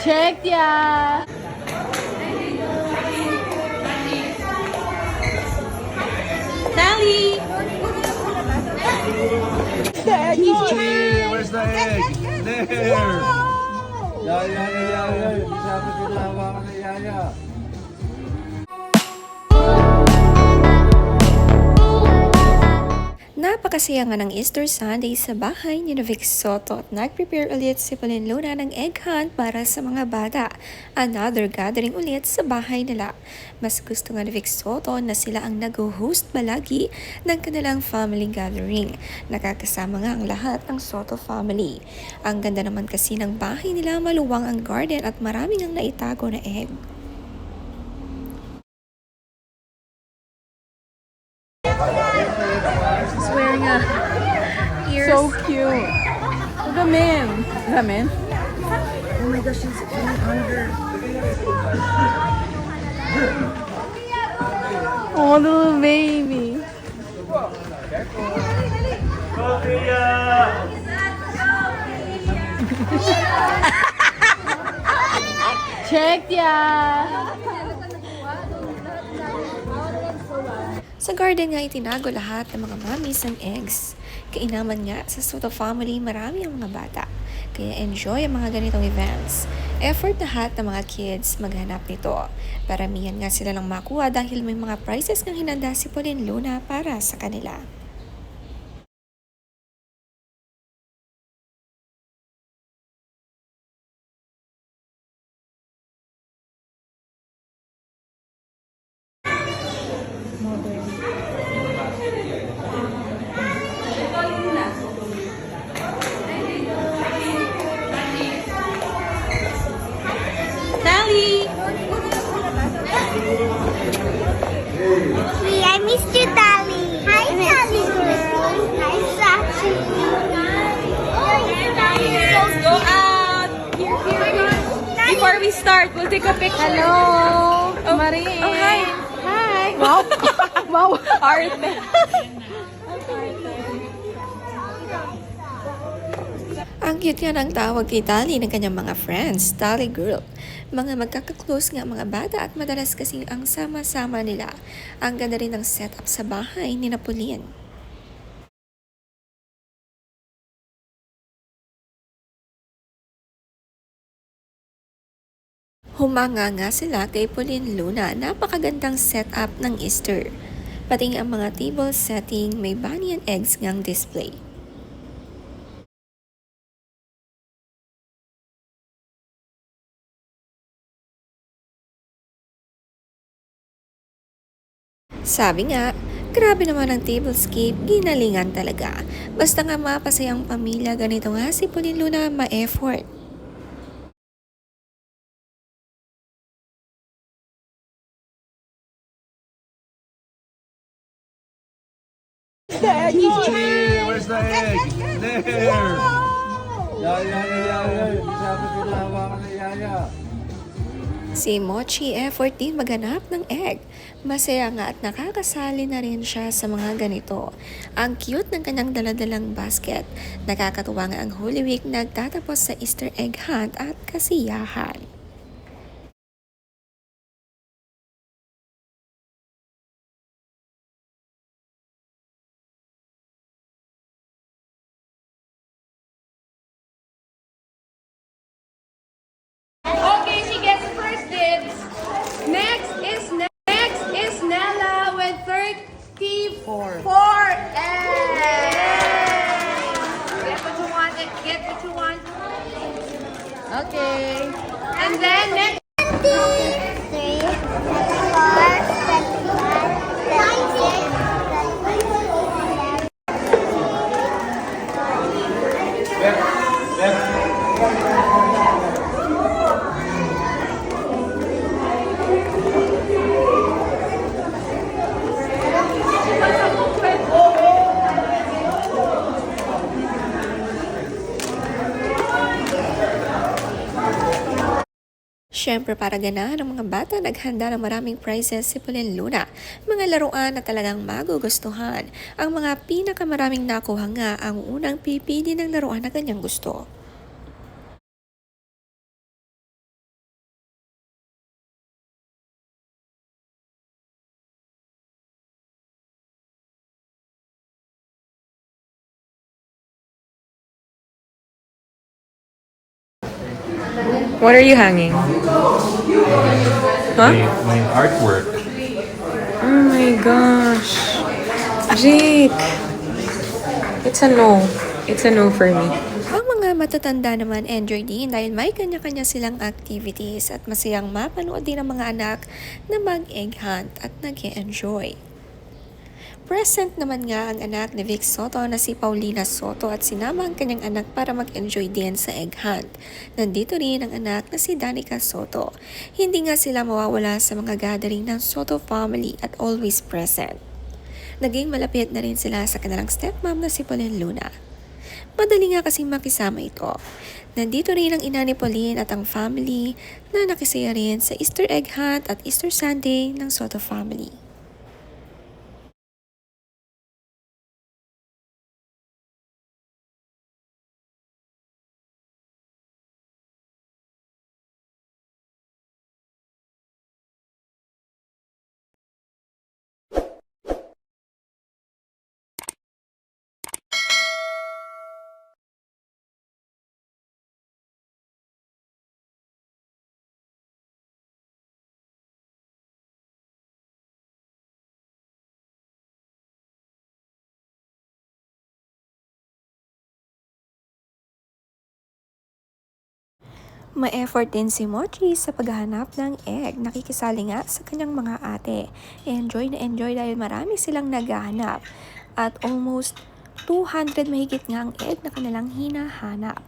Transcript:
Check ya. Sally. The egg is Hey, where's the egg? There! Yeah. Sabi ko na hawakan na Yaya. Napakasaya nga ng Easter Sunday sa bahay ni Vic Soto at nag-prepare ulit si Pauline Luna ng egg hunt para sa mga bata. Another gathering ulit sa bahay nila. Mas gusto nga ni Vic Soto na sila ang nag-host palagi ng kanilang family gathering. Nakakasama nga ang lahat ng Soto family. Ang ganda naman kasi ng bahay nila, maluwang ang garden at maraming ang naitago na egg. She's wearing a ears. So cute. The man. The man? Oh my gosh, she's under. Oh, the little baby. Check ya. Sa garden nga itinago lahat ng mga mommies ang eggs. Kainaman nga sa Soto family marami ang mga bata. Kaya enjoy ang mga ganitong events. Effort lahat ng mga kids maghanap nito. Paramihan nga sila lang makuha dahil may mga prizes ng hinanda si Pauline Luna para sa kanila. Sally. I missed you, Tali. Hi, Tali girl. Hi, Sachi. Let's go out. Here. Before we start, we'll take a picture. Hello. Marie. Oh, hi. Hi. Wow. Wow. Arte. Ang cute nga ng tawag kay Tali ng kanyang mga friends, Tali Girl. Mga magkakaklose nga mga bata at madalas kasing ang sama-sama nila. Ang ganda rin ng setup sa bahay ni Pauline. Humanga nga sila kay Pauline Luna, napakagandang setup ng Easter. Pati ang mga table setting, may bunny and eggs ngang display. Sabi nga, grabe naman ang tablescape, ginalingan talaga. Basta nga mapasayang pamilya, ganito nga si Pauline Luna ma-effort. Hey, where's the egg? There! Yeah. Sabi ko na hawakan na Yaya. Si Mochi effort din maghanap ng egg. Masaya nga at nakakasali na rin siya sa mga ganito. Ang cute ng kanyang daladalang basket. Nakakatuwa nga ang Holy Week nagtatapos sa Easter egg hunt at kasiyahan. Okay, she gets first dibs. Next is Nella with 34 eggs. Get what you want. Get what you want. Okay. And then next. 23, 24, 25, 26. syempre para ganahan ng mga bata, naghanda ng maraming prizes si Pauline Luna. Mga laruan na talagang magugustuhan. Ang mga pinakamaraming nakuha nga ang unang pipili ng laruan na kanyang gusto. What are you hanging? Huh? My artwork. Oh my gosh. Jake. It's a no. It's a no for me. Ang mga matatanda naman enjoy din dahil may kanya-kanya silang activities at masayang mapanood din ang mga anak na mag-egg hunt at nag-enjoy. Present naman nga ang anak ni Vic Soto na si Paulina Soto at sinama ang kanyang anak para mag-enjoy din sa egg hunt. Nandito rin ang anak na si Danica Soto. Hindi nga sila mawawala sa mga gathering ng Soto family at always present. Naging malapit na rin sila sa kanilang stepmom na si Pauline Luna. Madali nga kasing makisama ito. Nandito rin ang ina ni Pauline at ang family na nakisaya rin sa Easter egg hunt at Easter Sunday ng Soto family. Ma-effort din si Mochi sa paghahanap ng egg. Nakikisali nga sa kanyang mga ate. Enjoy na enjoy dahil marami silang naghahanap. At almost 200 mahigit nga ang egg na kanilang hinahanap.